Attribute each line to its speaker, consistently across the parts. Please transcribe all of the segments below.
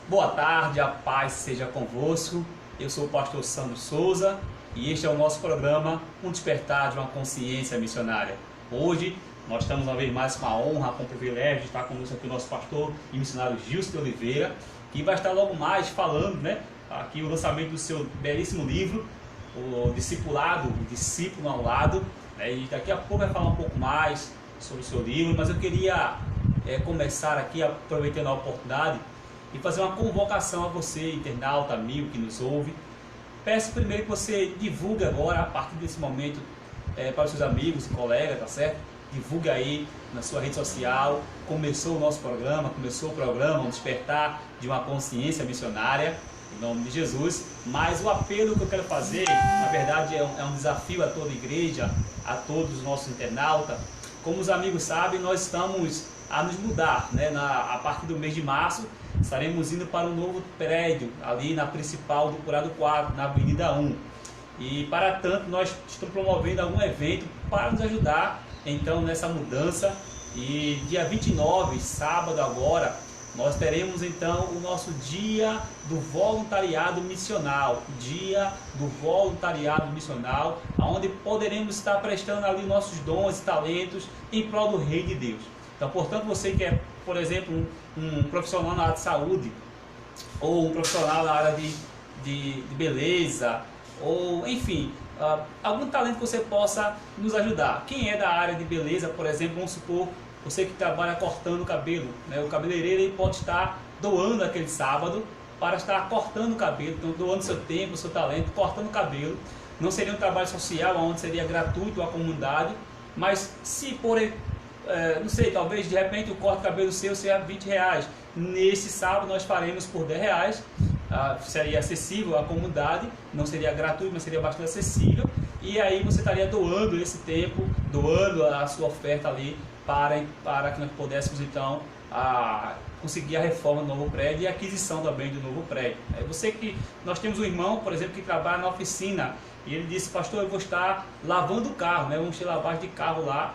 Speaker 1: Boa tarde, a paz seja convosco. Eu sou o pastor Sandro Souza e este é o nosso programa Um Despertar de uma Consciência Missionária. Hoje nós estamos uma vez mais com a honra, com o privilégio de estar conosco aqui o nosso pastor e missionário Gilson de Oliveira, que vai estar logo mais falando, aqui o lançamento do seu belíssimo livro, o Discipulado, o Discípulo ao Lado, e daqui a pouco vai falar um pouco mais sobre o seu livro, mas eu queria começar aqui aproveitando a oportunidade e fazer uma convocação a você, internauta, amigo que nos ouve. Peço primeiro que você divulgue agora, a partir desse momento, para os seus amigos e colegas, tá certo? Divulgue aí na sua rede social. Começou o nosso programa, começou o programa Um Despertar de uma Consciência Missionária, em nome de Jesus. Mas o apelo que eu quero fazer, na verdade, é um desafio a toda a igreja, a todos os nossos internautas. Como os amigos sabem, nós estamos a nos mudar, a partir do mês de março. Estaremos indo para um novo prédio, ali na principal do Curado 4, na Avenida 1. E para tanto, nós estamos promovendo algum evento para nos ajudar, então, nessa mudança. E dia 29, sábado agora, nós teremos então o nosso dia do voluntariado missional. Dia do voluntariado missional, onde poderemos estar prestando ali nossos dons e talentos em prol do Reino de Deus. Então, portanto, você que é, por exemplo, um profissional na área de saúde, ou um profissional na área de beleza, ou enfim, algum talento que você possa nos ajudar. Quem é da área de beleza, por exemplo, vamos supor, você que trabalha cortando o cabelo, o cabeleireiro ele pode estar doando aquele sábado para estar cortando o cabelo, então doando seu tempo, seu talento, cortando o cabelo. Não seria um trabalho social, onde seria gratuito à comunidade, mas se por não sei, talvez de repente o corte de cabelo seu seja R$20. Nesse sábado nós faremos por R$10, seria acessível à comunidade, não seria gratuito, mas seria bastante acessível. E aí você estaria doando esse tempo, doando a sua oferta ali para que nós pudéssemos então conseguir a reforma do novo prédio e a aquisição também do novo prédio. Nós temos um irmão, por exemplo, que trabalha na oficina e ele disse: pastor, eu vou estar lavando o carro, vamos ter lavagem de carro lá.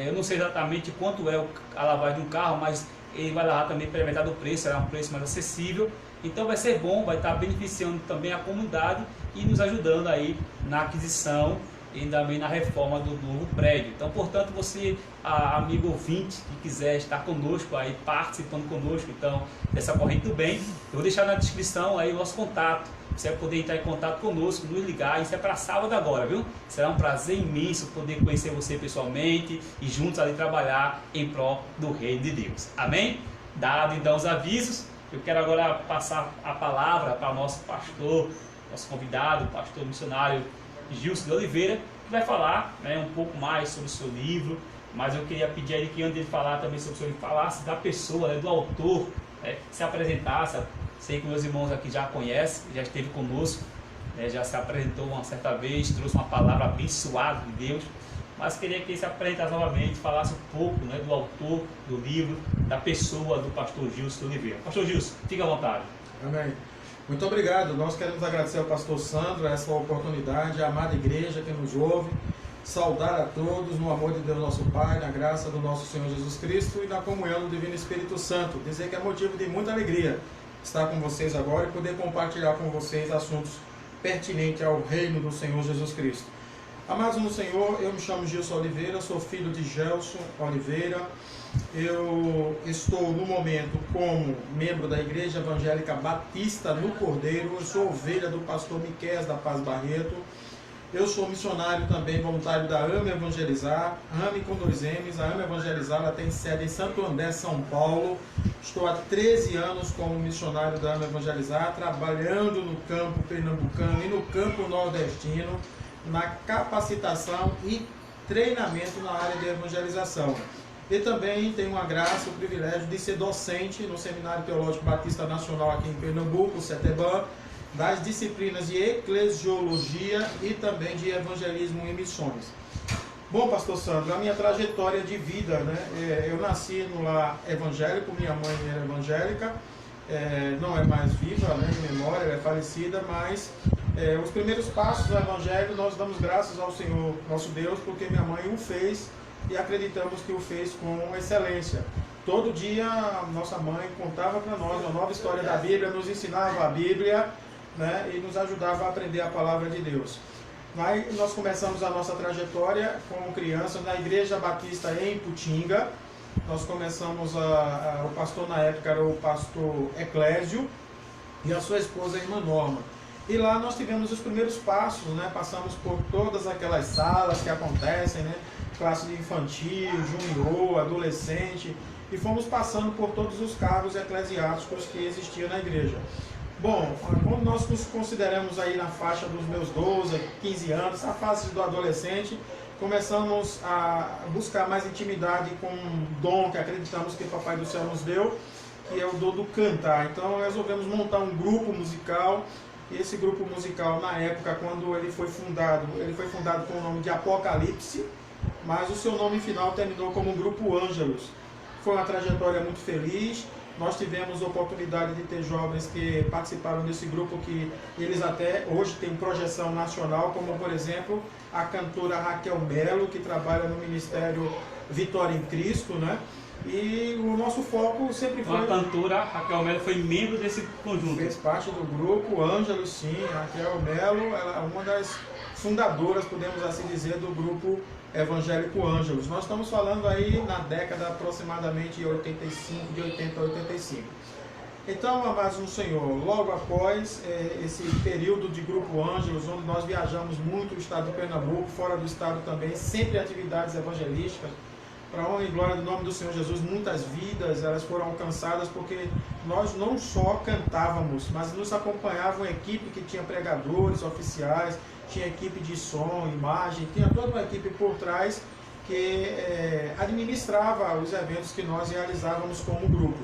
Speaker 1: Eu não sei exatamente quanto é a lavagem de um carro, mas ele vai lavar também pela metade do preço, será um preço mais acessível. Então vai ser bom, vai estar beneficiando também a comunidade e nos ajudando aí na aquisição e também na reforma do novo prédio. Então, portanto, você, amigo ouvinte, que quiser estar conosco aí, participando conosco então dessa corrente do bem, eu vou deixar na descrição aí o nosso contato. Você vai poder entrar em contato conosco, nos ligar. Isso é para sábado agora, viu? Será um prazer imenso poder conhecer você pessoalmente e juntos ali trabalhar em prol do Reino de Deus. Amém? Dado então os avisos, eu quero agora passar a palavra para o nosso pastor, nosso convidado, o pastor missionário Gilson de Oliveira, que vai falar um pouco mais sobre o seu livro. Mas eu queria pedir a ele que, antes de ele falar também sobre o seu livro, falasse da pessoa, do autor, se apresentasse. Sei que meus irmãos aqui já conhecem, já esteve conosco, já se apresentou uma certa vez, trouxe uma palavra abençoada de Deus, mas queria que ele se apresentasse novamente, falasse um pouco do autor do livro, da pessoa do pastor Gilson de Oliveira. Pastor Gilson, fique à vontade.
Speaker 2: Amém. Muito obrigado. Nós queremos agradecer ao pastor Sandro essa oportunidade, a amada igreja que nos ouve, saudar a todos no amor de Deus nosso Pai, na graça do nosso Senhor Jesus Cristo e na comunhão do Divino Espírito Santo. Dizer que é motivo de muita alegria estar com vocês agora e poder compartilhar com vocês assuntos pertinentes ao reino do Senhor Jesus Cristo. Amados no Senhor, eu me chamo Gilson Oliveira, sou filho de Gelson Oliveira. Eu estou no momento como membro da Igreja Evangélica Batista no Cordeiro. Eu sou ovelha do pastor Miqueias da Paz Barreto. Eu sou missionário também, voluntário da AME Evangelizar, AME com 2 M's. A AME Evangelizar ela tem sede em Santo André, São Paulo. Estou há 13 anos como missionário da AME Evangelizar, trabalhando no campo pernambucano e no campo nordestino, na capacitação e treinamento na área de evangelização. E também tenho a graça, o privilégio de ser docente no Seminário Teológico Batista Nacional aqui em Pernambuco, CETEBAN, das disciplinas de eclesiologia e também de evangelismo e missões. Bom, pastor Sandro, a minha trajetória de vida, eu nasci no lar evangélico, minha mãe era evangélica, não é mais viva, em memória, ela é falecida, mas os primeiros passos do evangelho nós damos graças ao Senhor, nosso Deus, porque minha mãe o fez e acreditamos que o fez com excelência. todo dia nossa mãe contava para nós uma nova história da Bíblia, nos ensinava a Bíblia, né, e nos ajudava a aprender a palavra de Deus. Aí nós começamos a nossa trajetória como crianças na Igreja Batista em Putinga. Nós começamos, o pastor na época era o pastor Eclésio e a sua esposa, a irmã Norma. E lá nós tivemos os primeiros passos, né? Passamos por todas aquelas salas que acontecem, né? Classe de infantil, junior, adolescente, e fomos passando por todos os cargos eclesiásticos que existiam na igreja. Bom, quando nós nos consideramos aí na faixa dos meus 12, 15 anos, a fase do adolescente, começamos a buscar mais intimidade com um dom que acreditamos que o Papai do Céu nos deu, que é o dom do cantar. Então resolvemos montar um grupo musical. E esse grupo musical, na época, quando ele foi fundado com o nome de Apocalipse, mas o seu nome final terminou como Grupo Ângelos. Foi uma trajetória muito feliz. Nós tivemos a oportunidade de ter jovens que participaram desse grupo, que eles até hoje têm projeção nacional, como por exemplo a cantora Raquel Melo, que trabalha no Ministério Vitória em Cristo, né? E o nosso foco sempre foi...
Speaker 1: A cantora Raquel Melo foi membro desse conjunto.
Speaker 2: Fez parte do grupo Ângelos, sim. A Raquel Melo, ela é uma das fundadoras, podemos assim dizer, do grupo evangélico Ângelos. Nós estamos falando aí na década aproximadamente de 85, de 80 a 85. Então, amados no Senhor, logo após esse período de Grupo Ângelos, onde nós viajamos muito o estado de Pernambuco, fora do estado também, sempre atividades evangelísticas, para a honra e glória do nome do Senhor Jesus, muitas vidas elas foram alcançadas, porque nós não só cantávamos, mas nos acompanhava uma equipe que tinha pregadores, oficiais, tinha equipe de som, imagem, tinha toda uma equipe por trás que administrava os eventos que nós realizávamos como grupo.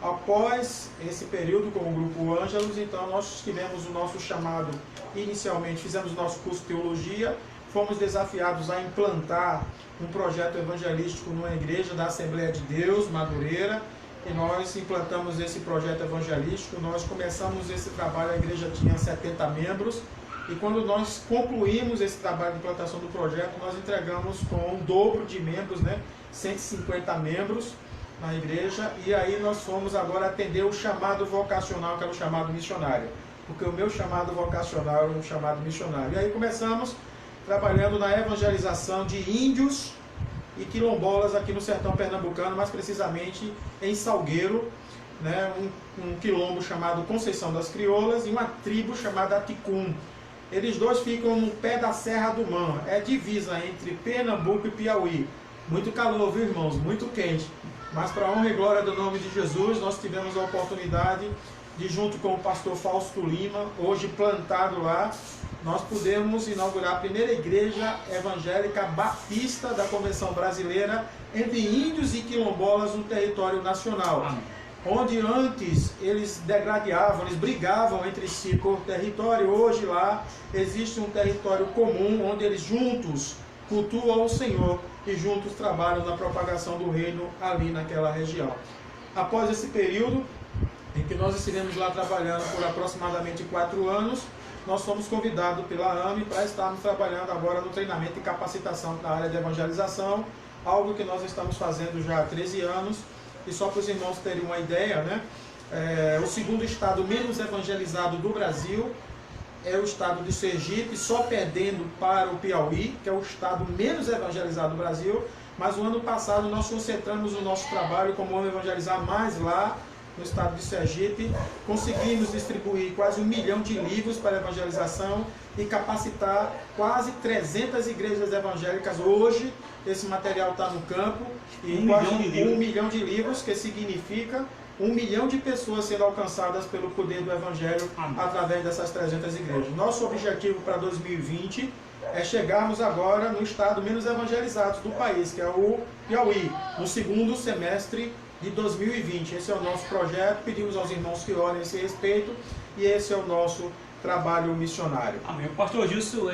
Speaker 2: Após esse período com o Grupo Ângelos, então nós tivemos o nosso chamado, inicialmente fizemos o nosso curso de teologia, fomos desafiados a implantar um projeto evangelístico numa igreja da Assembleia de Deus, Madureira, e nós implantamos esse projeto evangelístico. Nós começamos esse trabalho, a igreja tinha 70 membros, e quando nós concluímos esse trabalho de implantação do projeto, nós entregamos com um dobro de membros, né, 150 membros na igreja, e aí nós fomos agora atender o chamado vocacional, que era o chamado missionário, porque o meu chamado vocacional era um chamado missionário. E aí começamos trabalhando na evangelização de índios e quilombolas aqui no sertão pernambucano, mais precisamente em Salgueiro, né, um quilombo chamado Conceição das Crioulas e uma tribo chamada Aticum. Eles dois ficam no pé da Serra do Man, é divisa entre Pernambuco e Piauí. Muito calor, viu, irmãos? Muito quente. Mas para a honra e glória do nome de Jesus, nós tivemos a oportunidade de, junto com o pastor Fausto Lima, hoje plantado lá, nós pudemos inaugurar a primeira igreja evangélica batista da Convenção Brasileira entre índios e quilombolas no território nacional. Onde antes eles degradavam, eles brigavam entre si por território, hoje lá existe um território comum onde eles juntos cultuam o Senhor e juntos trabalham na propagação do reino ali naquela região. Após esse período em que nós estivemos lá trabalhando por aproximadamente 4 anos, nós fomos convidados pela AME para estarmos trabalhando agora no treinamento e capacitação na área de evangelização, algo que nós estamos fazendo já há 13 anos. E só para os irmãos terem uma ideia, né? O segundo estado menos evangelizado do Brasil é o estado de Sergipe, só perdendo para o Piauí, que é o estado menos evangelizado do Brasil. Mas o ano passado nós concentramos o nosso trabalho como vamos evangelizar mais lá no estado de Sergipe. Conseguimos distribuir quase 1 milhão de livros para evangelização e capacitar quase 300 igrejas evangélicas. Hoje esse material está no campo e quase 1 milhão de livros, que significa 1 milhão de pessoas sendo alcançadas pelo poder do Evangelho através dessas 300 igrejas. Nosso objetivo para 2020 é chegarmos agora no estado menos evangelizado do país, que é o Piauí, no segundo semestre de 2020. Esse é o nosso projeto, pedimos aos irmãos que orem a esse respeito, e esse é o nosso trabalho missionário.
Speaker 1: Amém. O pastor Gilson,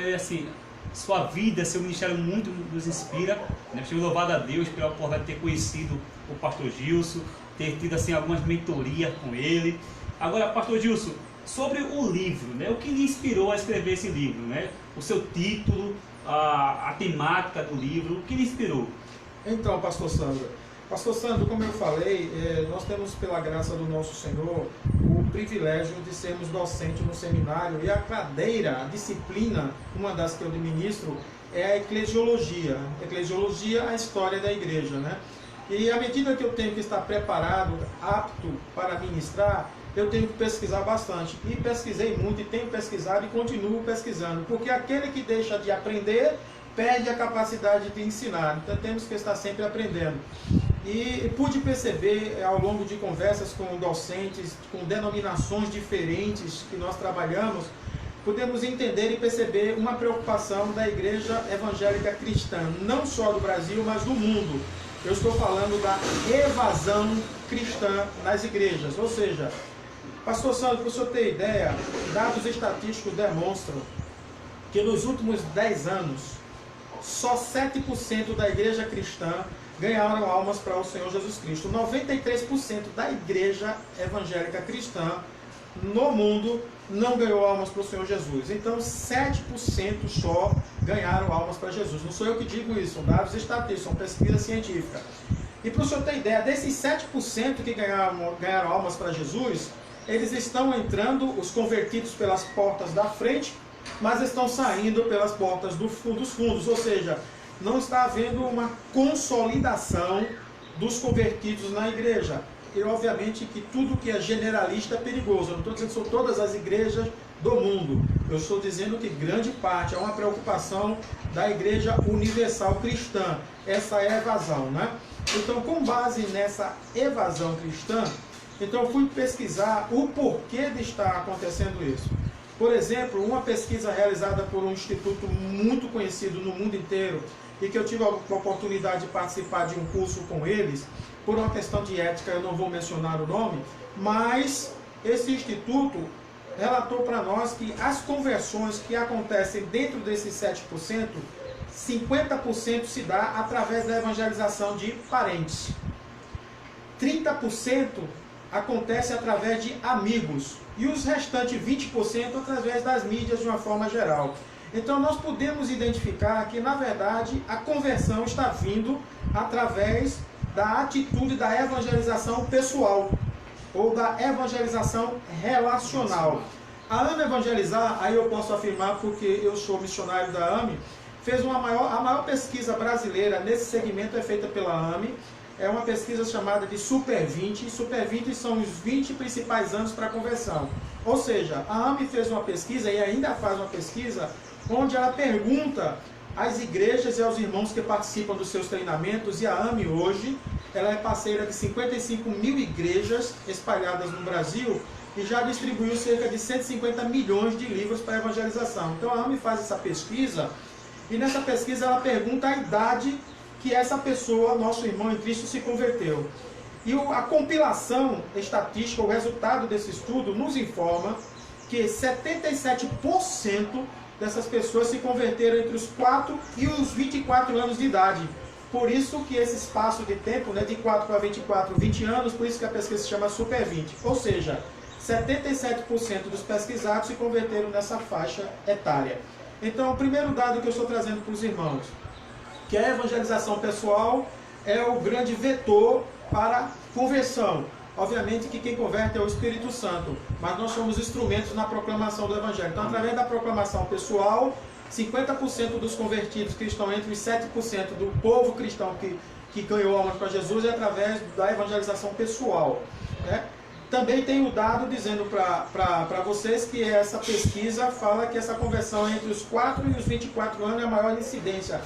Speaker 1: sua vida, seu ministério muito nos inspira. Nós temos louvado a Deus pela oportunidade de ter conhecido o pastor Gilson, ter tido assim, algumas mentorias com ele. Agora, pastor Gilson, sobre o livro, né? O que lhe inspirou a escrever esse livro, né? O seu título, a temática do livro, o que lhe inspirou?
Speaker 2: Então, pastor Sandro, Pastor Sandro, como eu falei, nós temos, pela graça do nosso Senhor, o privilégio de sermos docentes no seminário, e a cadeira, a disciplina, uma das que eu ministro, é a eclesiologia. Eclesiologia é a história da igreja, né? E à medida que eu tenho que estar preparado, apto para ministrar, eu tenho que pesquisar bastante. E pesquisei muito, e tenho pesquisado e continuo pesquisando, porque aquele que deixa de aprender perde a capacidade de ensinar. Então temos que estar sempre aprendendo. E pude perceber ao longo de conversas com docentes, com denominações diferentes que nós trabalhamos, podemos entender e perceber uma preocupação da igreja evangélica cristã, não só do Brasil, mas do mundo. Eu estou falando da evasão cristã nas igrejas. Ou seja, pastor Sandro, para o senhor ter ideia, dados estatísticos demonstram que nos últimos 10 anos, só 7% da igreja cristã ganharam almas para o Senhor Jesus Cristo. 93% da igreja evangélica cristã no mundo não ganhou almas para o Senhor Jesus. Então 7% só ganharam almas para Jesus. Não sou eu que digo isso, são dados estatísticos, são pesquisa científica. E para o senhor ter ideia, desses 7% que ganharam almas para Jesus, eles estão entrando, os convertidos, pelas portas da frente, mas estão saindo pelas portas dos fundos, ou seja, não está havendo uma consolidação dos convertidos na igreja. E obviamente que tudo que é generalista é perigoso. Eu não estou dizendo que são todas as igrejas do mundo. Eu estou dizendo que grande parte é uma preocupação da igreja universal cristã. Essa é a evasão, né? Então, com base nessa evasão cristã, então eu fui pesquisar o porquê de estar acontecendo isso. Por exemplo, uma pesquisa realizada por um instituto muito conhecido no mundo inteiro, e que eu tive a oportunidade de participar de um curso com eles, por uma questão de ética, eu não vou mencionar o nome, mas esse instituto relatou para nós que as conversões que acontecem dentro desses 7%, 50% se dá através da evangelização de parentes. 30% acontece através de amigos. E os restantes 20% através das mídias de uma forma geral. Então nós podemos identificar que, na verdade, a conversão está vindo através da atitude da evangelização pessoal, ou da evangelização relacional. A AME Evangelizar, aí eu posso afirmar porque eu sou missionário da AME, fez a maior pesquisa brasileira nesse segmento é feita pela AME. É uma pesquisa chamada de Super 20. Super 20 são os 20 principais anos para conversão. Ou seja, a AME fez uma pesquisa e ainda faz uma pesquisa onde ela pergunta às igrejas e aos irmãos que participam dos seus treinamentos, e a AME hoje ela é parceira de 55 mil igrejas espalhadas no Brasil e já distribuiu cerca de 150 milhões de livros para evangelização. Então a AME faz essa pesquisa e nessa pesquisa ela pergunta a idade que essa pessoa, nosso irmão em Cristo, se converteu. E a compilação estatística, o resultado desse estudo, nos informa que 77% dessas pessoas se converteram entre os 4 e os 24 anos de idade. Por isso que esse espaço de tempo, né, de 4 para 24, 20 anos, por isso que a pesquisa se chama Super 20. Ou seja, 77% dos pesquisados se converteram nessa faixa etária. Então, o primeiro dado que eu estou trazendo para os irmãos, que a evangelização pessoal é o grande vetor para conversão. Obviamente que quem converte é o Espírito Santo, mas nós somos instrumentos na proclamação do Evangelho. Então, através da proclamação pessoal, 50% dos convertidos que estão entre os 7% do povo cristão que ganhou almas para Jesus é através da evangelização pessoal, né? Também tem o dado dizendo para vocês que essa pesquisa fala que essa conversão entre os 4 e os 24 anos é a maior incidência,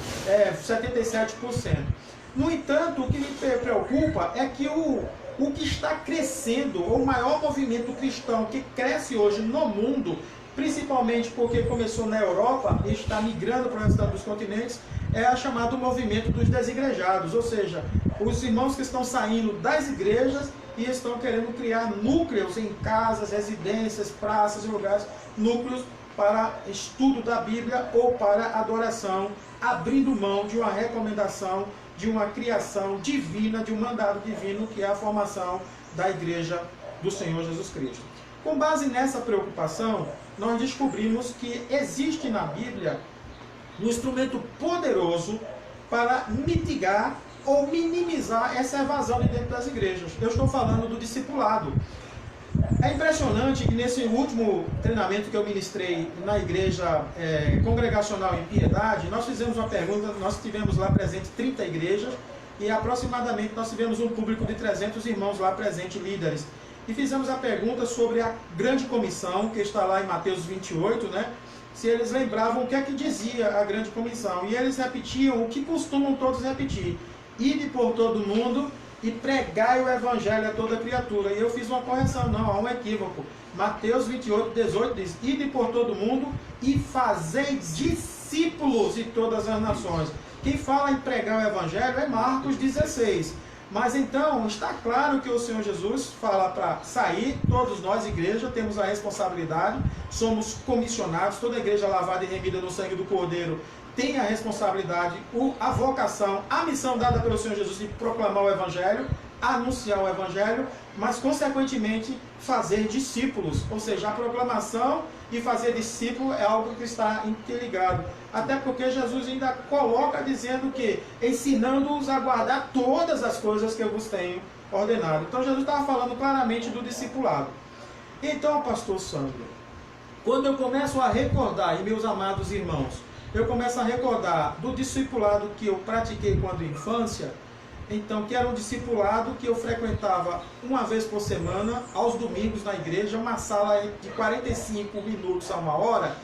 Speaker 2: 77%. No entanto, o que me preocupa é que o que está crescendo, ou o maior movimento cristão que cresce hoje no mundo, principalmente porque começou na Europa e está migrando para o restante dos continentes, é a chamado movimento dos desigrejados, ou seja, os irmãos que estão saindo das igrejas e estão querendo criar núcleos em casas, residências, praças e lugares, núcleos para estudo da Bíblia ou para adoração, abrindo mão de uma recomendação, de uma criação divina, de um mandado divino, que é a formação da igreja do Senhor Jesus Cristo. Com base nessa preocupação, nós descobrimos que existe na Bíblia um instrumento poderoso para mitigar ou minimizar essa evasão de dentro das igrejas. Eu estou falando do discipulado. É impressionante que nesse último treinamento que eu ministrei na igreja congregacional em Piedade, nós fizemos uma pergunta, nós tivemos lá presente 30 igrejas e aproximadamente nós tivemos um público de 300 irmãos lá presentes, líderes. E fizemos a pergunta sobre a grande comissão, que está lá em Mateus 28, né? Se eles lembravam o que é que dizia a grande comissão. E eles repetiam o que costumam todos repetir: ide por todo mundo e pregai o evangelho a toda criatura. E eu fiz uma correção, não, há um equívoco. Mateus 28, 18 diz: ide por todo mundo e fazei discípulos de todas as nações. Quem fala em pregar o evangelho é Marcos 16. Mas então, está claro que o Senhor Jesus fala para sair, todos nós, igreja, temos a responsabilidade, somos comissionados, toda igreja lavada e remida no sangue do Cordeiro tem a responsabilidade, a vocação, a missão dada pelo Senhor Jesus de proclamar o Evangelho, anunciar o Evangelho, mas consequentemente fazer discípulos, ou seja, a proclamação e fazer discípulo é algo que está interligado, até porque Jesus ainda coloca dizendo que ensinando-os a guardar todas as coisas que eu vos tenho ordenado. Então Jesus estava falando claramente do discipulado. Então, pastor Sandro, quando eu começo a recordar, e meus amados irmãos, eu começo a recordar do discipulado que eu pratiquei quando infância, então, que era um discipulado que eu frequentava uma vez por semana, aos domingos na igreja, uma sala de 45 minutos a uma hora.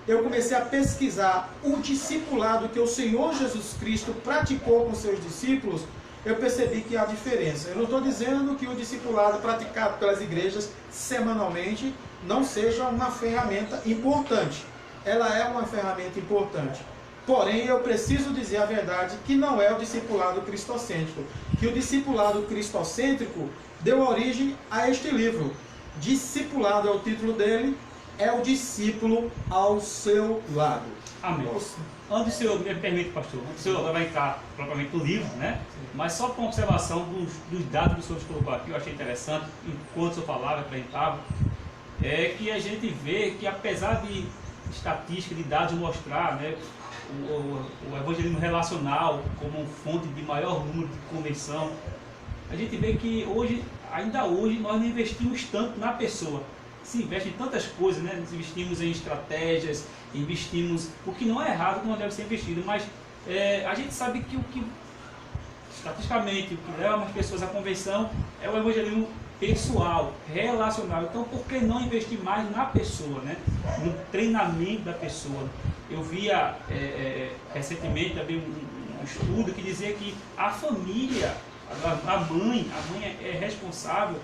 Speaker 2: Eu comecei a pesquisar o discipulado que o Senhor Jesus Cristo praticou com seus discípulos. Eu percebi que há diferença. Eu não estou dizendo que o discipulado praticado pelas igrejas semanalmente não seja uma ferramenta importante. Ela é uma ferramenta importante. Porém, eu preciso dizer a verdade que não é o discipulado cristocêntrico. Que o discipulado cristocêntrico deu origem a este livro. Discipulado é o título dele, é o discípulo ao seu lado.
Speaker 1: Amém. Antes do senhor, me permite, pastor, o senhor vai entrar propriamente no livro, né? Mas só com observação dos dados que o senhor colocou aqui, eu achei interessante, enquanto o senhor falava, apresentava, é que a gente vê que apesar de estatística, de dados mostrar, né, o evangelismo relacional como fonte de maior número de conversão, a gente vê que hoje, ainda hoje, nós não investimos tanto na pessoa. Se investe em tantas coisas, né? Nós investimos em estratégias, investimos, o que não é errado, não deve ser investido, mas a gente sabe que o que, estatisticamente, o que leva as pessoas à conversão é o evangelismo pessoal, relacional. Então, por que não investir mais na pessoa, né? No treinamento da pessoa? Eu via recentemente também um estudo que dizia que a família, a mãe é responsável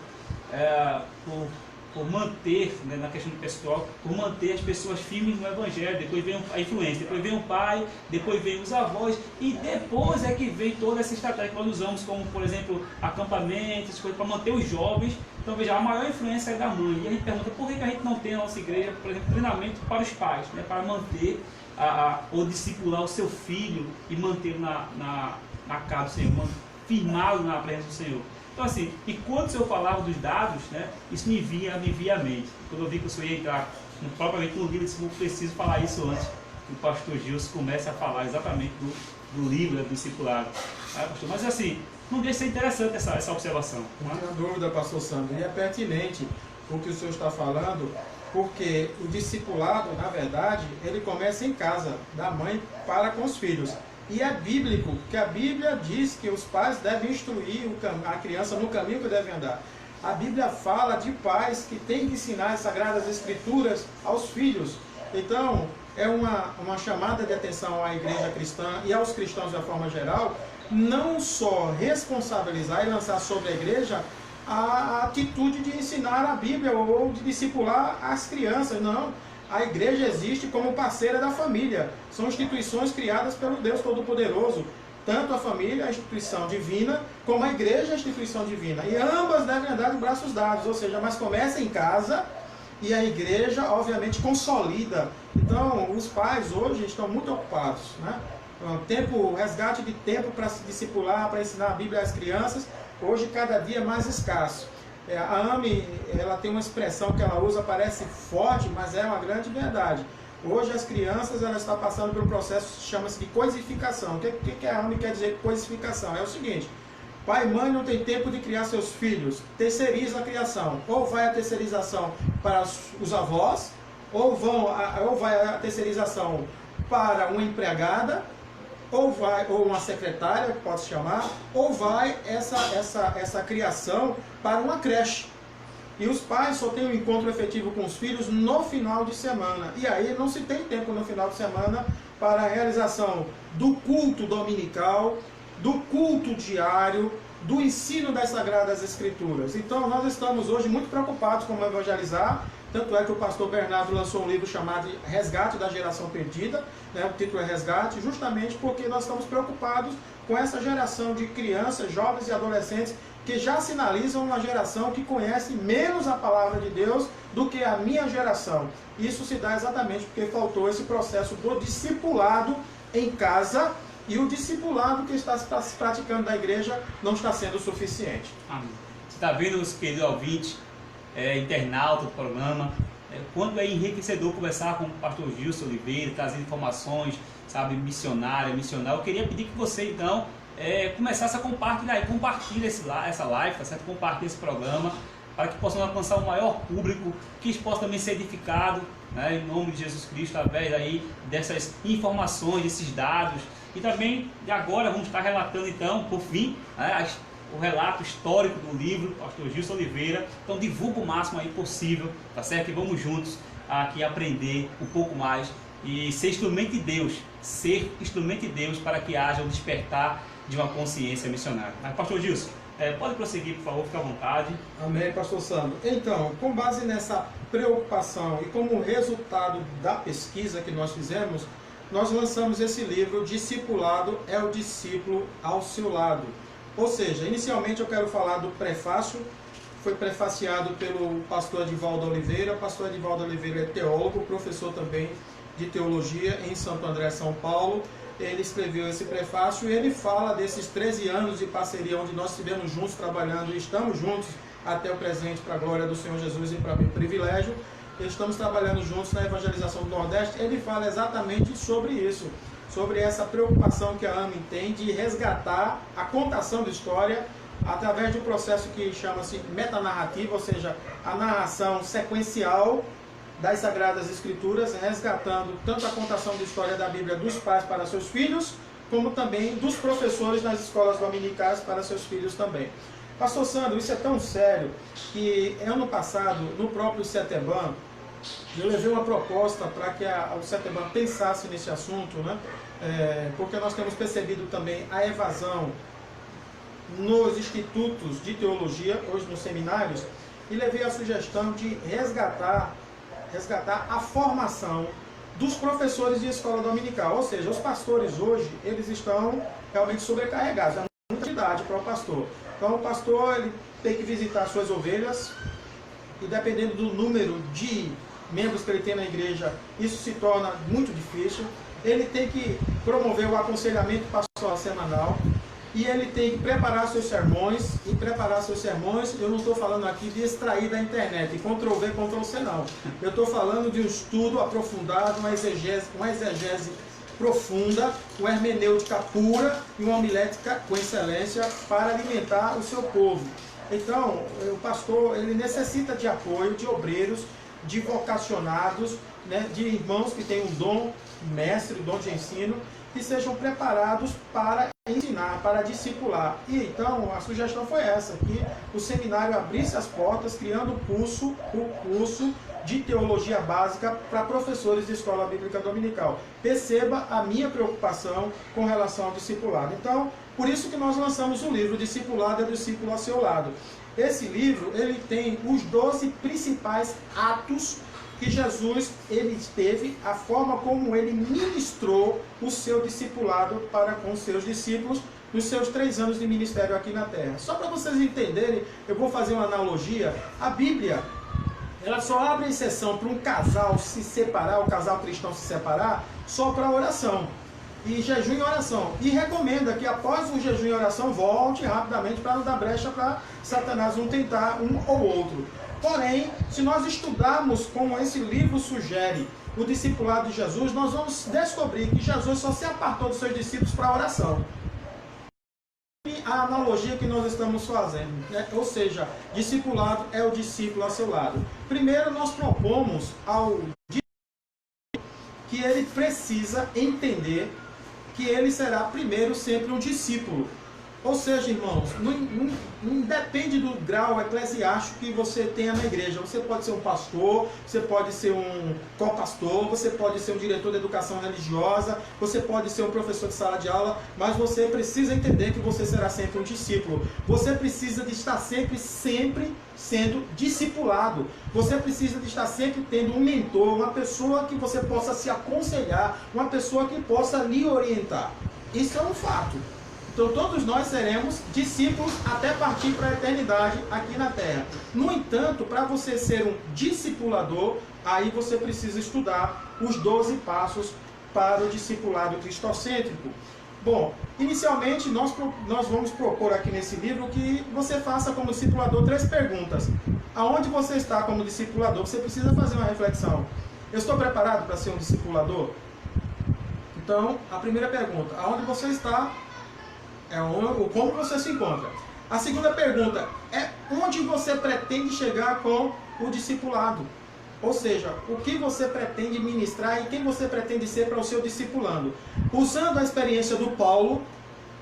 Speaker 1: por manter, né, na questão do pessoal, por manter as pessoas firmes no Evangelho. Depois vem a influência, depois vem o pai, depois vem os avós, e depois é que vem toda essa estratégia que nós usamos, como, por exemplo, acampamentos, coisas para manter os jovens. Então, veja, a maior influência é da mãe. E a gente pergunta, por que a gente não tem na nossa igreja, por exemplo, treinamento para os pais, né, para manter ou discipular o seu filho e mantê-lo na casa do Senhor, firmá-lo na presença do Senhor. Então, assim, enquanto o senhor falava dos dados, né, isso me via à mente. Quando eu vi que o senhor ia entrar propriamente no livro, eu disse, eu preciso falar isso antes que o pastor Gilson comece a falar exatamente do livro, do discipulado. Mas, assim, não deixa de ser interessante essa observação.
Speaker 2: Não tenho dúvida, pastor Sandro, e é pertinente o que o senhor está falando, porque o discipulado, na verdade, ele começa em casa, da mãe para com os filhos. E é bíblico, que a Bíblia diz que os pais devem instruir a criança no caminho que deve andar. A Bíblia fala de pais que têm que ensinar as Sagradas Escrituras aos filhos. Então, é uma chamada de atenção à igreja cristã e aos cristãos de forma geral, não só responsabilizar e lançar sobre a igreja a atitude de ensinar a Bíblia ou de discipular as crianças, não. A igreja existe como parceira da família. São instituições criadas pelo Deus Todo-Poderoso. Tanto a família, a instituição divina, como a igreja, a instituição divina. E ambas devem andar de braços dados, ou seja, mas começa em casa e a igreja, obviamente, consolida. Então, os pais hoje estão muito ocupados, né? O resgate de tempo para se discipular, para ensinar a Bíblia às crianças, hoje cada dia mais escasso. A AME, ela tem uma expressão que ela usa, parece forte, mas é uma grande verdade. Hoje as crianças elas estão passando por um processo que chama-se de coisificação. O que a AME quer dizer coisificação? É o seguinte: pai e mãe não tem tempo de criar seus filhos, terceiriza a criação. Ou vai a terceirização para os avós, ou vai a terceirização para uma empregada, ou uma secretária, que pode se chamar, ou vai essa criação para uma creche. E os pais só têm um encontro efetivo com os filhos no final de semana. E aí não se tem tempo no final de semana para a realização do culto dominical, do culto diário, do ensino das Sagradas Escrituras. Então nós estamos hoje muito preocupados com evangelizar. Tanto é que o pastor Bernardo lançou um livro chamado Resgate da Geração Perdida, né? O título é Resgate, justamente porque nós estamos preocupados com essa geração de crianças, jovens e adolescentes que já sinalizam uma geração que conhece menos a palavra de Deus do que a minha geração. Isso se dá exatamente porque faltou esse processo do discipulado em casa, e o discipulado que está se praticando da igreja não está sendo suficiente.
Speaker 1: Amém. Você está vendo, os queridos ouvintes, internauta do programa, quando é enriquecedor conversar com o pastor Gilson Oliveira, trazer informações, sabe, missionário. Eu queria pedir que você, então, começasse a compartilhar, essa live, tá certo? Compartilhe esse programa, para que possam alcançar o maior público, que possa também ser edificado, né, em nome de Jesus Cristo, através aí dessas informações, desses dados. E também, de agora, vamos estar relatando, então, por fim, né, o relato histórico do livro, pastor Gilson Oliveira. Então divulga o máximo aí possível, tá certo? E vamos juntos aqui aprender um pouco mais e ser instrumento de Deus para que haja um despertar de uma consciência missionária. Mas, pastor Gilson, pode prosseguir, por favor, fique à vontade.
Speaker 2: Amém, pastor Sandro. Então, com base nessa preocupação e como resultado da pesquisa que nós fizemos, nós lançamos esse livro, Discipulado é o Discípulo ao Seu Lado. Ou seja, inicialmente eu quero falar do prefácio. Foi prefaciado pelo pastor Edivaldo Oliveira. O pastor Edivaldo Oliveira é teólogo, professor também de teologia em Santo André, São Paulo. Ele escreveu esse prefácio e ele fala desses 13 anos de parceria onde nós estivemos juntos trabalhando e estamos juntos até o presente, para a glória do Senhor Jesus e para meu privilégio. Estamos trabalhando juntos na evangelização do Nordeste. Ele fala exatamente sobre isso, sobre essa preocupação que a AME tem de resgatar a contação da história através de um processo que chama-se metanarrativa, ou seja, a narração sequencial das Sagradas Escrituras, resgatando tanto a contação da história da Bíblia dos pais para seus filhos, como também dos professores nas escolas dominicais para seus filhos também. Pastor Sandro, isso é tão sério que ano passado, no próprio CETEBAN, eu levei uma proposta para que o CETEBAN pensasse nesse assunto, né? Porque nós temos percebido também a evasão nos institutos de teologia, hoje nos seminários, e levei a sugestão de resgatar a formação dos professores de escola dominical. Ou seja, os pastores hoje, eles estão realmente sobrecarregados, é muita idade para o pastor. Então o pastor ele tem que visitar suas ovelhas, e dependendo do número de membros que ele tem na igreja, isso se torna muito difícil. Ele tem que promover o aconselhamento pastoral semanal, e ele tem que preparar seus sermões. E preparar seus sermões, eu não estou falando aqui de extrair da internet, Ctrl+V, Ctrl+C não. Eu estou falando de um estudo aprofundado, uma exegese profunda, uma hermenêutica pura e uma homilética com excelência para alimentar o seu povo. Então, o pastor ele necessita de apoio, de obreiros, de vocacionados, né, de irmãos que têm um dom mestre, dom de ensino, que sejam preparados para ensinar, para discipular. E então a sugestão foi essa, que o seminário abrisse as portas, criando o curso de teologia básica para professores de escola bíblica dominical. Perceba a minha preocupação com relação ao discipulado. Então, por isso que nós lançamos o livro Discipulado é o Discípulo ao Seu Lado. Esse livro, ele tem os 12 principais atos que Jesus ele teve, a forma como ele ministrou o seu discipulado para com os seus discípulos nos seus 3 anos de ministério aqui na Terra. Só para vocês entenderem, eu vou fazer uma analogia. A Bíblia, ela só abre exceção para um casal se separar, o casal cristão se separar, só para oração. E jejum e oração. E recomenda que após o jejum e oração volte rapidamente para não dar brecha para Satanás não tentar um ou outro. Porém, se nós estudarmos como esse livro sugere, o discipulado de Jesus, nós vamos descobrir que Jesus só se apartou dos seus discípulos para a oração. A analogia que nós estamos fazendo, né? Ou seja, discipulado é o discípulo ao seu lado. Primeiro, nós propomos ao discípulo que ele precisa entender que ele será primeiro sempre um discípulo. Ou seja, irmãos, não depende do grau eclesiástico que você tenha na igreja. Você pode ser um pastor, você pode ser um co-pastor, você pode ser um diretor de educação religiosa, você pode ser um professor de sala de aula, mas você precisa entender que você será sempre um discípulo. Você precisa de estar sempre sendo discipulado. Você precisa de estar sempre tendo um mentor, uma pessoa que você possa se aconselhar, uma pessoa que possa lhe orientar. Isso é um fato. Então todos nós seremos discípulos até partir para a eternidade aqui na Terra. No entanto, para você ser um discipulador, aí você precisa estudar os 12 passos para o discipulado cristocêntrico. Bom, inicialmente nós vamos propor aqui nesse livro que você faça como discipulador 3 perguntas. Aonde você está como discipulador? Você precisa fazer uma reflexão. Eu estou preparado para ser um discipulador? Então, a primeira pergunta, aonde você está? Como você se encontra. A segunda pergunta é onde você pretende chegar com o discipulado. Ou seja, o que você pretende ministrar e quem você pretende ser para o seu discipulando. Usando a experiência do Paulo,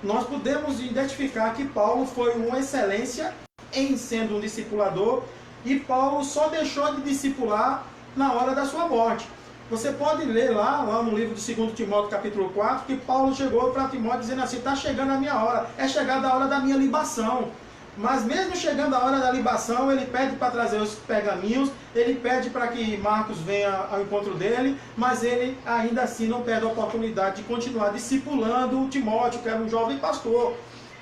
Speaker 2: nós podemos identificar que Paulo foi uma excelência em sendo um discipulador e Paulo só deixou de discipular na hora da sua morte. Você pode ler lá no livro de 2 Timóteo capítulo 4, que Paulo chegou para Timóteo dizendo assim, está chegando a minha hora, é chegada a hora da minha libação. Mas mesmo chegando a hora da libação, ele pede para trazer os pergaminhos, ele pede para que Marcos venha ao encontro dele, mas ele ainda assim não perde a oportunidade de continuar discipulando Timóteo, que era um jovem pastor.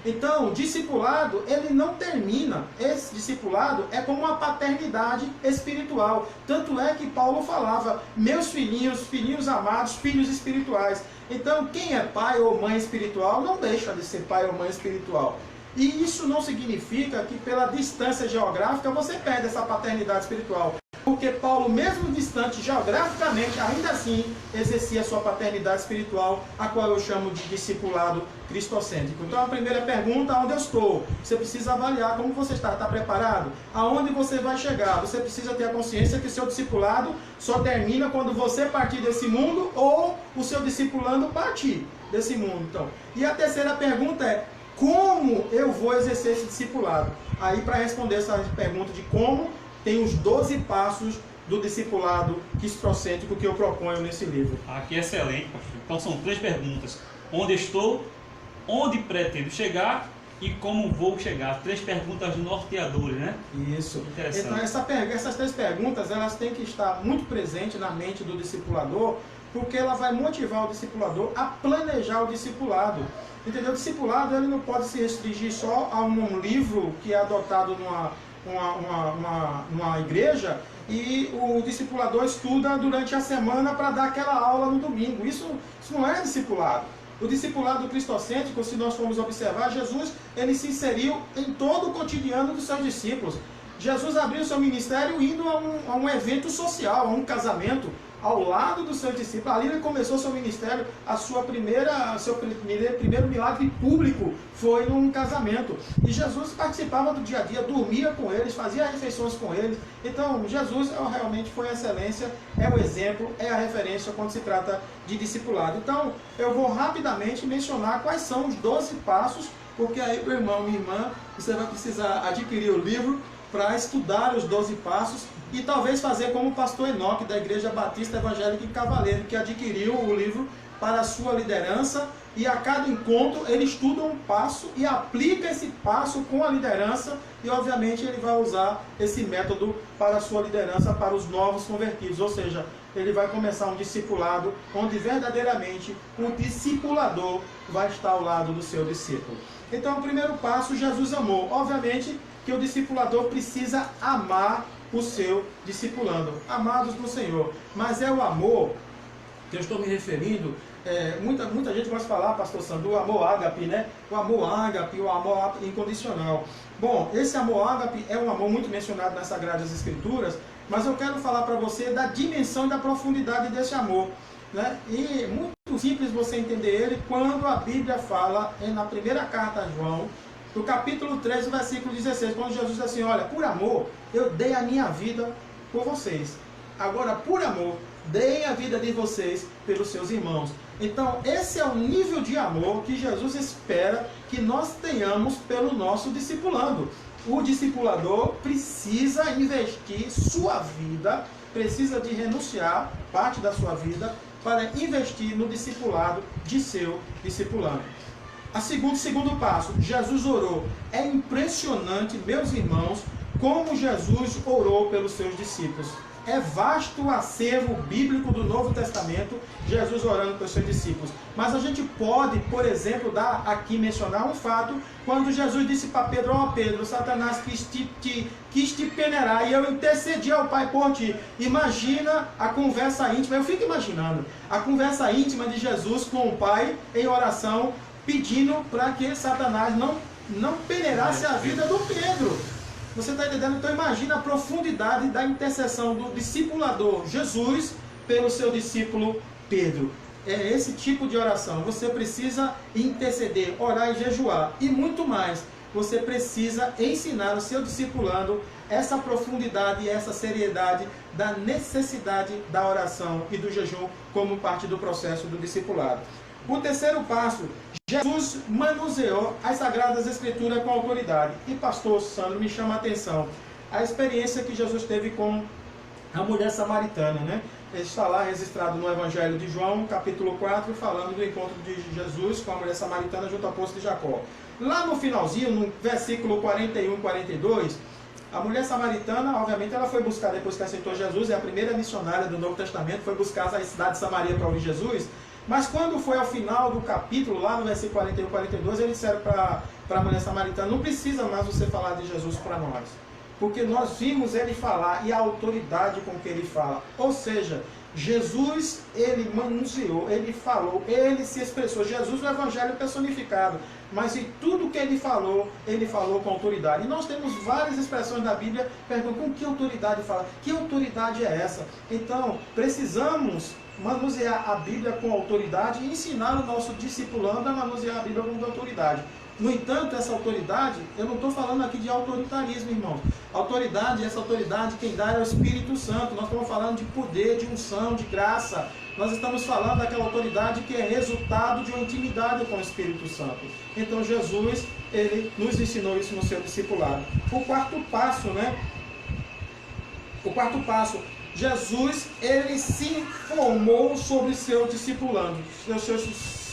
Speaker 2: Então, o discipulado, ele não termina. Esse discipulado é como uma paternidade espiritual. Tanto é que Paulo falava, meus filhinhos, filhinhos amados, filhos espirituais. Então, quem é pai ou mãe espiritual não deixa de ser pai ou mãe espiritual. E isso não significa que pela distância geográfica você perde essa paternidade espiritual. Porque Paulo, mesmo distante geograficamente, ainda assim exercia a sua paternidade espiritual, a qual eu chamo de discipulado cristocêntrico. Então a primeira pergunta, onde eu estou? Você precisa avaliar como você está. Está preparado? Aonde você vai chegar? Você precisa ter a consciência que o seu discipulado só termina quando você partir desse mundo ou o seu discipulando partir desse mundo. Então, e a terceira pergunta é, como eu vou exercer esse discipulado? Aí, para responder essa pergunta de como, tem os 12 passos do discipulado cristocêntrico que eu proponho nesse livro.
Speaker 1: Aqui é excelente, pastor. Então são 3 perguntas. Onde estou, onde pretendo chegar e como vou chegar. 3 perguntas norteadoras, né?
Speaker 2: Isso.
Speaker 1: Interessante.
Speaker 2: Então essas 3 perguntas, elas têm que estar muito presentes na mente do discipulador, porque ela vai motivar o discipulador a planejar o discipulado. Entendeu? O discipulado, ele não pode se restringir só a um livro que é adotado numa igreja e o discipulador estuda durante a semana para dar aquela aula no domingo. Isso não é discipulado. O discipulado cristocêntrico, se nós formos observar, Jesus ele se inseriu em todo o cotidiano dos seus discípulos. Jesus abriu seu ministério indo a um evento social, a um casamento, ao lado dos seus discípulos. Ali ele começou seu ministério, seu primeiro milagre público foi num casamento. E Jesus participava do dia a dia, dormia com eles, fazia refeições com eles. Então, Jesus realmente foi a excelência, é o exemplo, é a referência quando se trata de discipulado. Então, eu vou rapidamente mencionar quais são os 12 passos, porque aí, meu irmão, minha irmã, você vai precisar adquirir o livro para estudar os 12 passos e talvez fazer como o pastor Enoque da Igreja Batista Evangélica em Cavaleiro, que adquiriu o livro para a sua liderança e a cada encontro ele estuda um passo e aplica esse passo com a liderança e obviamente ele vai usar esse método para a sua liderança para os novos convertidos, ou seja, ele vai começar um discipulado onde verdadeiramente o discipulador vai estar ao lado do seu discípulo. Então o primeiro passo, Jesus amou. Obviamente que o discipulador precisa amar o seu discipulando, amados do Senhor. Mas é o amor que eu estou me referindo, muita gente gosta de falar, pastor Sandro, o amor ágape, né? O amor ágape, o amor incondicional. Bom, esse amor ágape é um amor muito mencionado nas Sagradas Escrituras, mas eu quero falar para você da dimensão e da profundidade desse amor, né? E muito simples você entender ele quando a Bíblia fala na primeira carta a João, no capítulo 3, versículo 16, quando Jesus diz assim: olha, por amor eu dei a minha vida por vocês. Agora, por amor, deem a vida de vocês pelos seus irmãos. Então, esse é o nível de amor que Jesus espera que nós tenhamos pelo nosso discipulando. O discipulador precisa investir sua vida, precisa de renunciar parte da sua vida para investir no discipulado de seu discipulando. Segundo passo, Jesus orou. É impressionante, meus irmãos, como Jesus orou pelos seus discípulos. É vasto o acervo bíblico do Novo Testamento, Jesus orando pelos seus discípulos. Mas a gente pode, por exemplo, mencionar um fato, quando Jesus disse para Pedro: ó Pedro, Satanás quis te peneirar e eu intercedi ao Pai por ti. Imagina a conversa íntima, eu fico imaginando, a conversa íntima de Jesus com o Pai em oração, pedindo para que Satanás não peneirasse a vida do Pedro. Você está entendendo? Então imagina a profundidade da intercessão do discipulador Jesus pelo seu discípulo Pedro. É esse tipo de oração. Você precisa interceder, orar e jejuar. E muito mais. Você precisa ensinar o seu discipulando essa profundidade e essa seriedade da necessidade da oração e do jejum como parte do processo do discipulado. O terceiro passo: Jesus manuseou as Sagradas Escrituras com autoridade. E pastor Sandro, me chama a atenção a experiência que Jesus teve com a mulher samaritana, né? Está lá registrado no Evangelho de João, capítulo 4, falando do encontro de Jesus com a mulher samaritana junto ao poço de Jacó. Lá no finalzinho, no versículo 41 e 42, a mulher samaritana, obviamente, ela foi buscar, depois que aceitou Jesus, é a primeira missionária do Novo Testamento, foi buscar a cidade de Samaria para ouvir Jesus. Mas quando foi ao final do capítulo, lá no versículo 41 e 42, eles disseram para a mulher samaritana: não precisa mais você falar de Jesus para nós, porque nós vimos ele falar e a autoridade com que ele fala. Ou seja, Jesus, ele manuseou, ele falou, ele se expressou. Jesus é o evangelho personificado, mas em tudo que ele falou com autoridade. E nós temos várias expressões da Bíblia, perguntando com que autoridade fala, que autoridade é essa? Então, precisamos manusear a Bíblia com autoridade e ensinar o nosso discipulando a manusear a Bíblia com autoridade. No entanto, essa autoridade, eu não estou falando aqui de autoritarismo, irmãos. Autoridade, essa autoridade quem dá é o Espírito Santo. Nós estamos falando de poder, de unção, de graça. Nós estamos falando daquela autoridade que é resultado de uma intimidade com o Espírito Santo. Então Jesus, ele nos ensinou isso no seu discipulado. O quarto passo, né? O quarto passo, Jesus, ele se informou sobre seu discipulando,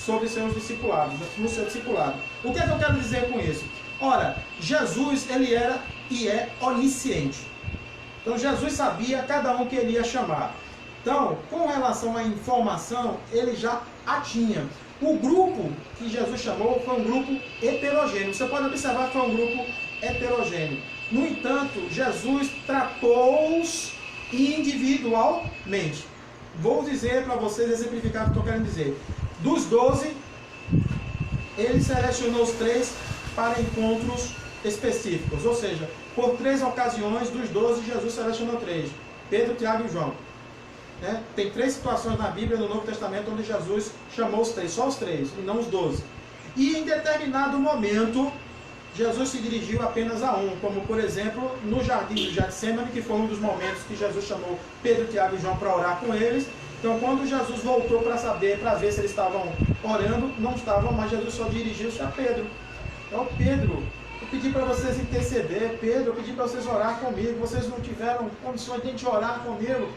Speaker 2: sobre seus discipulados, no seu discipulado. O que é que eu quero dizer com isso? Ora, Jesus, ele era e é onisciente. Então Jesus sabia cada um que ele ia chamar. Então, com relação à informação, ele já a tinha. O grupo que Jesus chamou foi um grupo heterogêneo. Você pode observar que foi um grupo heterogêneo. No entanto, Jesus tratou-os individualmente. Vou dizer para vocês, exemplificar o que eu estou querendo dizer. Dos 12, ele selecionou os 3 para encontros específicos. Ou seja, por 3 ocasiões, dos 12, Jesus selecionou 3. Pedro, Tiago e João. Né? Tem 3 situações na Bíblia, no Novo Testamento, onde Jesus chamou os 3, só os 3, e não os 12. E em determinado momento, Jesus se dirigiu apenas a um, como por exemplo, no jardim de Getsemane, que foi um dos momentos que Jesus chamou Pedro, Tiago e João para orar com eles. Então, quando Jesus voltou para ver se eles estavam orando, não estavam, mas Jesus só dirigiu-se a Pedro. Então, Pedro, eu pedi para vocês interceder, Pedro, eu pedi para vocês orar comigo, vocês não tiveram condições de orar comigo.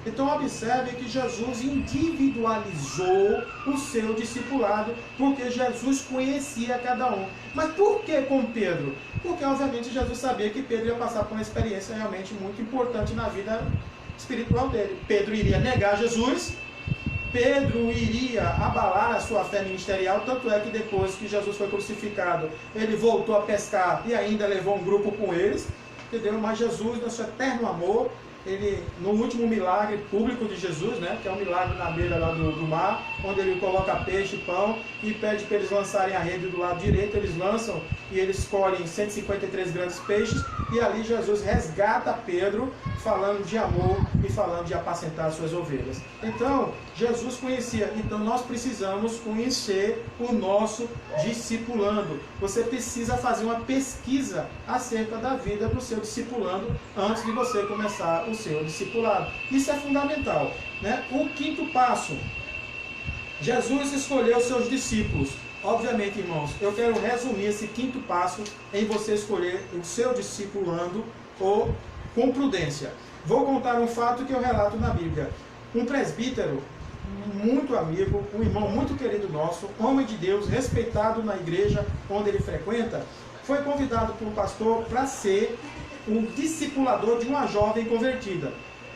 Speaker 2: Então, observe que Jesus individualizou o seu discipulado, porque Jesus conhecia cada um. Mas por que com Pedro? Porque, obviamente, Jesus sabia que Pedro ia passar por uma experiência realmente muito importante na vida espiritual dele. Pedro iria negar Jesus, Pedro iria abalar a sua fé ministerial, tanto é que depois que Jesus foi crucificado, ele voltou a pescar e ainda levou um grupo com eles, entendeu? Mas Jesus, no seu eterno amor, ele, no último milagre público de Jesus, né, que é o milagre na beira lá do mar, onde ele coloca peixe e pão e pede para eles lançarem a rede do lado direito, eles lançam e eles colhem 153 grandes peixes E ali Jesus resgata Pedro, falando de amor e falando de apacentar suas ovelhas. Então, Jesus conhecia. Então, nós precisamos conhecer o nosso discipulando. Você precisa fazer uma pesquisa acerca da vida do seu discipulando antes de você começar o seu discipulado. Isso é fundamental, né? O quinto passo. Jesus escolheu seus discípulos. Obviamente, irmãos, eu quero resumir esse quinto passo em você escolher o seu discipulando ou com prudência. Vou contar um fato que eu relato na Bíblia. Um presbítero muito amigo, um irmão muito querido nosso, homem de Deus, respeitado na igreja onde ele frequenta, foi convidado por um pastor para ser um discipulador de uma jovem convertida.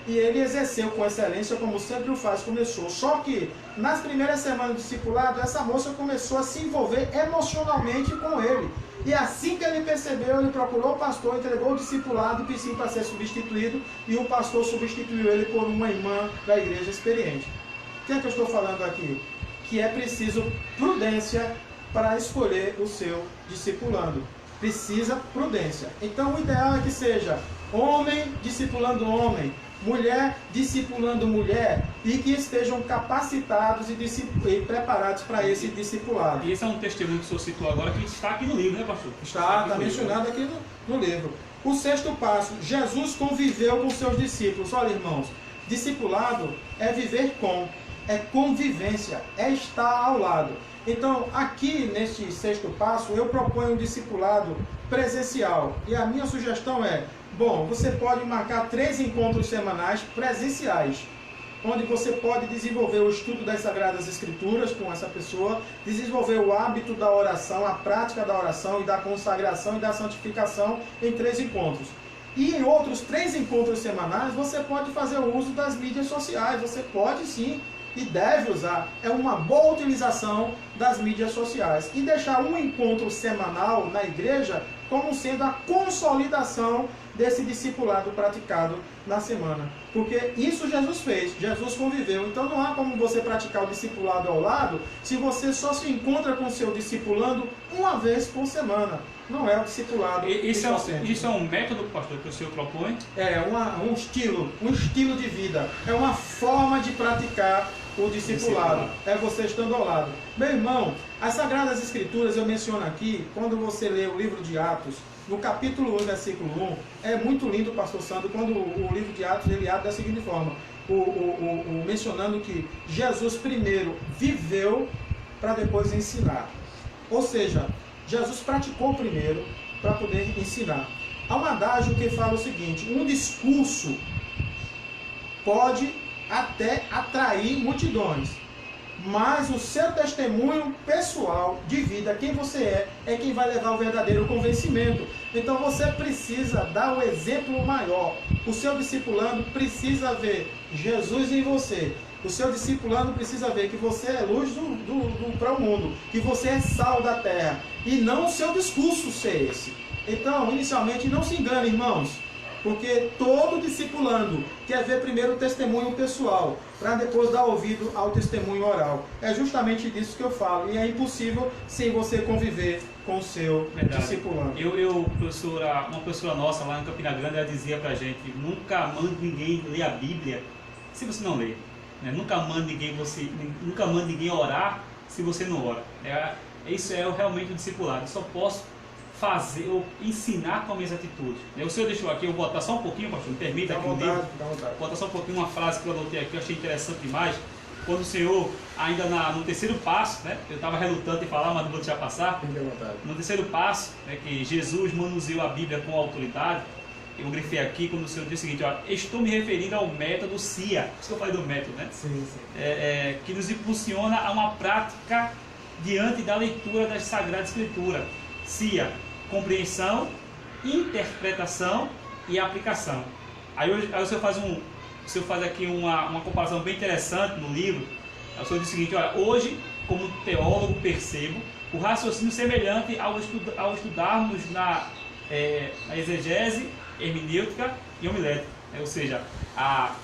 Speaker 2: E ele exerceu com excelência, como sempre o faz, começou. Só que, nas primeiras semanas do discipulado, essa moça começou a se envolver emocionalmente com ele. E assim que ele percebeu, ele procurou o pastor, entregou o discipulado e pediu para ser substituído. E o pastor substituiu ele por uma irmã da igreja experiente. O que é que eu estou falando aqui? Que é preciso prudência para escolher o seu discipulando. Precisa prudência. Então, o ideal é que seja homem discipulando homem, mulher discipulando mulher, e que estejam capacitados e preparados para esse discipulado.
Speaker 1: E esse é um testemunho que o senhor citou agora, que está aqui no livro, né, pastor?
Speaker 2: Está mencionado aqui no livro. O sexto passo, Jesus conviveu com seus discípulos. Olha, irmãos, discipulado é viver com, é convivência, é estar ao lado. Então, aqui neste sexto passo, eu proponho um discipulado presencial. E a minha sugestão é, bom, você pode marcar 3 encontros semanais presenciais, onde você pode desenvolver o estudo das Sagradas Escrituras com essa pessoa, desenvolver o hábito da oração, a prática da oração e da consagração e da santificação em 3 encontros. E em outros 3 encontros semanais, você pode fazer o uso das mídias sociais. Você pode sim e deve usar. É uma boa utilização das mídias sociais. E deixar um encontro semanal na igreja como sendo a consolidação desse discipulado praticado na semana. Porque isso Jesus fez, Jesus conviveu. Então não há como você praticar o discipulado ao lado se você só se encontra com o seu discipulando uma vez por semana. Não é o discipulado.
Speaker 1: Isso é um método, pastor, que o senhor propõe?
Speaker 2: É um estilo de vida. É uma forma de praticar o discipulado. É você estando ao lado. Meu irmão, as Sagradas Escrituras, eu menciono aqui, quando você lê o livro de Atos, no capítulo 1, versículo 1, é muito lindo, pastor Sandro, quando o livro de Atos ele abre da seguinte forma, mencionando que Jesus primeiro viveu para depois ensinar. Ou seja, Jesus praticou primeiro para poder ensinar. Há um adágio que fala o seguinte, um discurso pode até atrair multidões, mas o seu testemunho pessoal de vida, quem você é quem vai levar o verdadeiro convencimento. Então você precisa dar o exemplo maior. O seu discipulando precisa ver Jesus em você. O seu discipulando precisa ver que você é luz para o mundo, que você é sal da terra, e não o seu discurso ser esse. Então, inicialmente, não se engane, irmãos, porque todo discipulando quer ver primeiro o testemunho pessoal, para depois dar ouvido ao testemunho oral. É justamente disso que eu falo, e é impossível sem você conviver com o seu discipulando.
Speaker 1: Uma professora nossa lá em Campina Grande, ela dizia pra gente, nunca mande ninguém ler a Bíblia se você não lê. Nunca mande ninguém orar se você não ora. Isso é realmente o discipulado. Eu só posso fazer ou ensinar com as minhas atitudes. O senhor deixou aqui, eu vou botar só um pouquinho, pastor, me permita aqui no livro. Vou botar só um pouquinho uma frase que eu anotei aqui, eu achei interessante demais. Quando o senhor, ainda no terceiro passo, eu estava relutante em falar, mas não vou deixar passar. No terceiro passo, que Jesus manuseou a Bíblia com autoridade, eu grifei aqui quando o senhor disse o seguinte, estou me referindo ao método CIA. Por isso que eu falei do método, né?
Speaker 2: Sim.
Speaker 1: Que nos impulsiona a uma prática diante da leitura das Sagradas Escrituras. CIA, compreensão, interpretação e aplicação. Aí o senhor faz aqui uma comparação bem interessante no livro. O senhor diz o seguinte, hoje, como teólogo, percebo o raciocínio semelhante ao estudarmos na exegese, hermenêutica e homilética, ou seja, a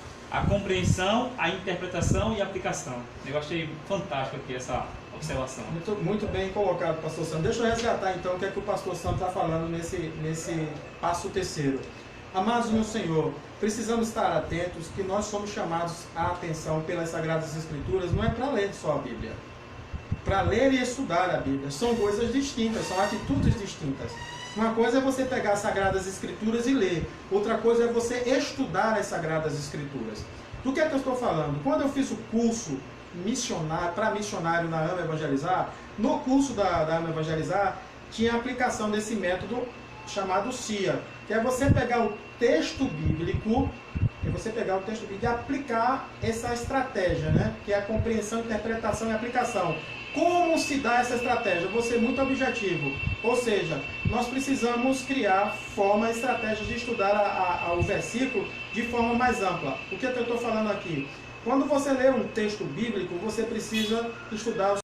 Speaker 1: compreensão, a interpretação e a aplicação. Eu achei fantástico aqui essa observação.
Speaker 2: Muito bem colocado, pastor Sandro. Deixa eu resgatar então o que é que o pastor Sandro está falando nesse passo terceiro. Amados no Senhor, precisamos estar atentos que nós somos chamados à atenção pelas Sagradas Escrituras, não é para ler só a Bíblia. Para ler e estudar a Bíblia. São coisas distintas, são atitudes distintas. Uma coisa é você pegar as Sagradas Escrituras e ler. Outra coisa é você estudar as Sagradas Escrituras. Do que é que eu estou falando? Quando eu fiz o curso para missionário na AMA Evangelizar, no curso da AMA Evangelizar, tinha a aplicação desse método chamado CIA, que é você pegar o texto bíblico, e aplicar essa estratégia, né? Que é a compreensão, interpretação e aplicação. Como se dá essa estratégia? Vou ser muito objetivo. Ou seja, nós precisamos criar formas, estratégias de estudar o versículo de forma mais ampla. O que é que eu estou falando aqui? Quando você lê um texto bíblico, você precisa estudar